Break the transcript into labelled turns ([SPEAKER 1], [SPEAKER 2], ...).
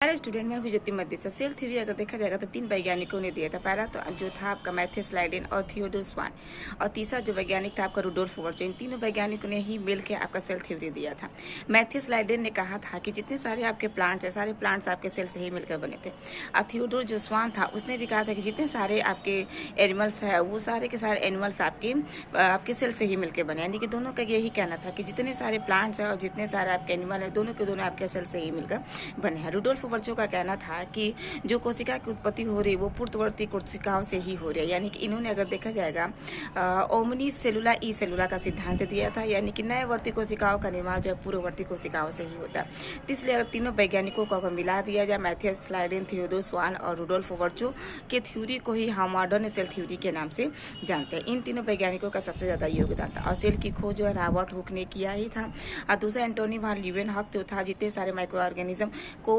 [SPEAKER 1] Hello student, मैं हूं ज्योति मध्य। Cell theory अगर देखा जाएगा तो तीन वैज्ञानिकों ने दिया था। पहला तो जो था आपका मैथ्यूस लाइडेन और थियोडोर स्वान, और तीसरा जो वैज्ञानिक था आपका रुडोल्फ वर्चो। इन तीनों वैज्ञानिकों ने ही मिलकर आपका सेल थ्योरी दिया था। मैथ्यूस लाइडेन ने कहा था कि जितने सारे आपके प्लांट्स है, सारे प्लांट्स आपके सेल से ही मिलकर बने थे। और थियोडोर जो स्वान था उसने भी कहा था कि जितने सारे आपके एनिमल्स है वो सारे के सारे एनिमल्स आपके सेल से ही मिलकर बने। यानी कि दोनों का यही कहना था कि जितने सारे प्लांट्स है और जितने सारे आपके एनिमल है दोनों के दोनों आपके सेल से ही मिलकर बने हैं। रुडोल्फ वर्चो का कहना था कि जो कोशिका की उत्पत्ति हो रही है वो पूर्ववर्ती कोशिकाओं से ही हो रही है। यानी कि इन्होंने अगर देखा जाएगा ओमनी सेलुला ई सेलुला का सिद्धांत दिया था। यानी कि नएवर्ती कोशिकाओं का निर्माण जो है पूर्ववर्ती कोशिकाओं से ही होता है। तो इसलिए अगर तीनों वैज्ञानिकों को अगर मिला दिया जाए, मैथ्यूस लाइडेन, थियोडोर स्वान और रुडोल्फ वर्चो के थ्योरी को ही हम मॉडर्न सेल थ्योरी के नाम से जानते हैं। इन तीनों वैज्ञानिकों का सबसे ज़्यादा योगदान था। और सेल की खोज जो है रॉबर्ट हुक ने किया ही था। और दूसरा एंटोनी वान लीeuwenhoek जो था जितने सारे माइक्रो ऑर्गेनिज्म को